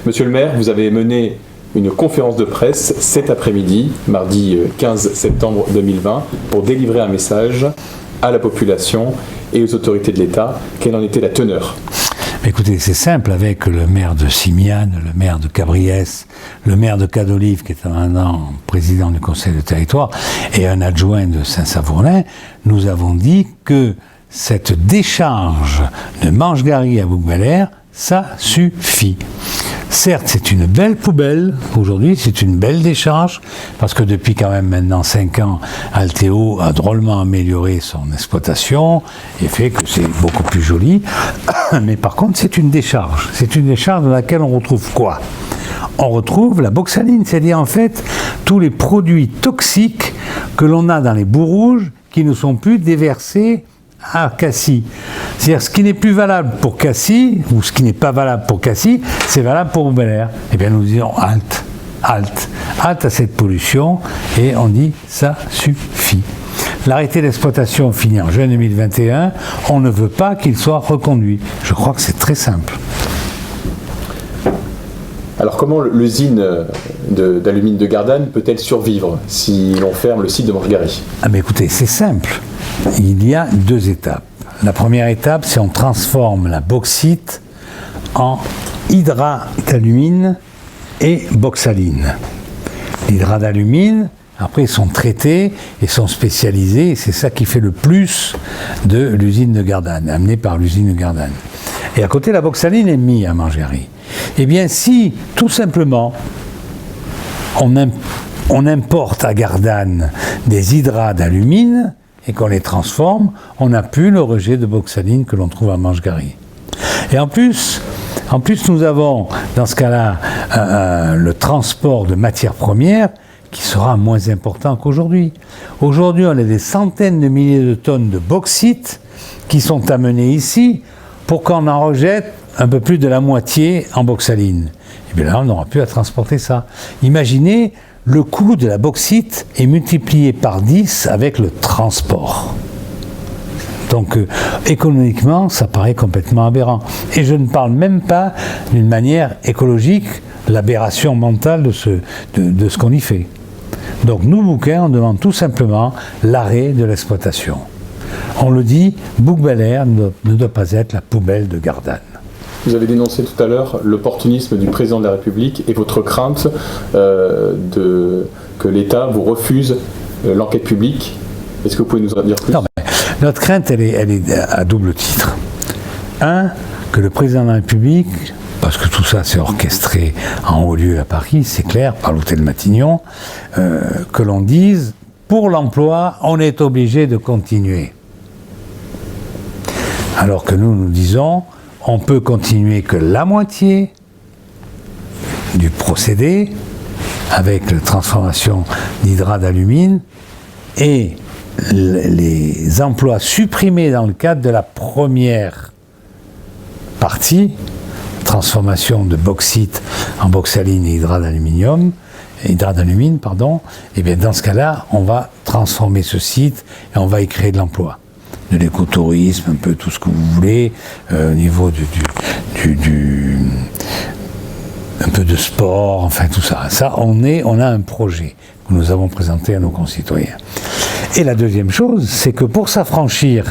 Monsieur le maire, vous avez mené une conférence de presse cet après-midi, mardi 15 septembre 2020, pour délivrer un message à la population et aux autorités de l'État. Quelle en était la teneur ? Écoutez, c'est simple, avec le maire de Simiane, le maire de Cabriès, le maire de Cadolive, qui est maintenant président du conseil de territoire, et un adjoint de Saint-Savourlin, nous avons dit que cette décharge de Manche-Gary à Bouc-Bel-Air, ça suffit. Certes, c'est une belle poubelle, aujourd'hui, c'est une belle décharge, parce que depuis quand même maintenant 5 ans, Altéo a drôlement amélioré son exploitation, et fait que c'est beaucoup plus joli. Mais par contre, c'est une décharge. C'est une décharge dans laquelle on retrouve quoi ? On retrouve la bauxaline, c'est-à-dire en fait tous les produits toxiques que l'on a dans les boues rouges qui ne sont plus déversés à Cassis. C'est-à-dire ce qui n'est plus valable pour Cassis, ou ce qui n'est pas valable pour Cassis, c'est valable pour Bel-Air. Eh bien nous disons halte à cette pollution, et on dit ça suffit. L'arrêté d'exploitation finit en juin 2021, on ne veut pas qu'il soit reconduit. Je crois que c'est très simple. Alors comment l'usine d'alumine de Gardanne peut-elle survivre si l'on ferme le site de Manche-Gary ? Ah mais écoutez, c'est simple. Il y a 2 étapes. La première étape, c'est on transforme la bauxite en hydrate d'alumine et bauxaline. L'hydrate d'alumine, après, ils sont traités et sont spécialisés, et c'est ça qui fait le plus de l'usine de Gardanne, amené par l'usine de Gardanne. Et à côté, la bauxaline est mise à Manche-Gary. Eh bien, si, tout simplement, on importe à Gardanne des hydrates d'alumine et qu'on les transforme, on n'a plus le rejet de bauxaline que l'on trouve à Manche-Gary. Et en plus, nous avons, dans ce cas-là, le transport de matières premières qui sera moins important qu'aujourd'hui. Aujourd'hui, on a des centaines de milliers de tonnes de bauxite qui sont amenées ici pour qu'on en rejette un peu plus de la moitié en bauxaline. Et bien là, on n'aura plus à transporter ça. Imaginez, le coût de la bauxite est multiplié par 10 avec le transport. Donc, économiquement, ça paraît complètement aberrant. Et je ne parle même pas d'une manière écologique, l'aberration mentale de ce qu'on y fait. Donc, nous, Bouquin, on demande tout simplement l'arrêt de l'exploitation. On le dit, Bouc-Bel-Air ne doit pas être la poubelle de Gardanne. Vous avez dénoncé tout à l'heure l'opportunisme du président de la République et votre crainte que l'État vous refuse l'enquête publique. Est-ce que vous pouvez nous en dire plus ? Non, mais notre crainte, elle est à double titre. Un, que le président de la République, parce que tout ça c'est orchestré en haut lieu à Paris, c'est clair, par l'hôtel Matignon, que l'on dise, pour l'emploi, on est obligé de continuer. Alors que nous disons, on peut continuer que la moitié du procédé avec la transformation d'hydrate d'alumine et les emplois supprimés dans le cadre de la première partie, transformation de bauxite en bauxaline et hydrate d'alumine, et bien dans ce cas-là, on va transformer ce site et on va y créer de l'emploi. De l'écotourisme, un peu tout ce que vous voulez, au niveau un peu de sport, enfin tout ça. Ça, on a un projet que nous avons présenté à nos concitoyens. Et la deuxième chose, c'est que pour s'affranchir,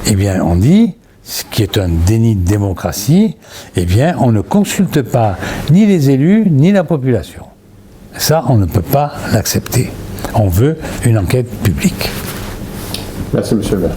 eh bien, on dit, ce qui est un déni de démocratie, eh bien, on ne consulte pas ni les élus, ni la population. Ça, on ne peut pas l'accepter. On veut une enquête publique. Merci, monsieur le maire.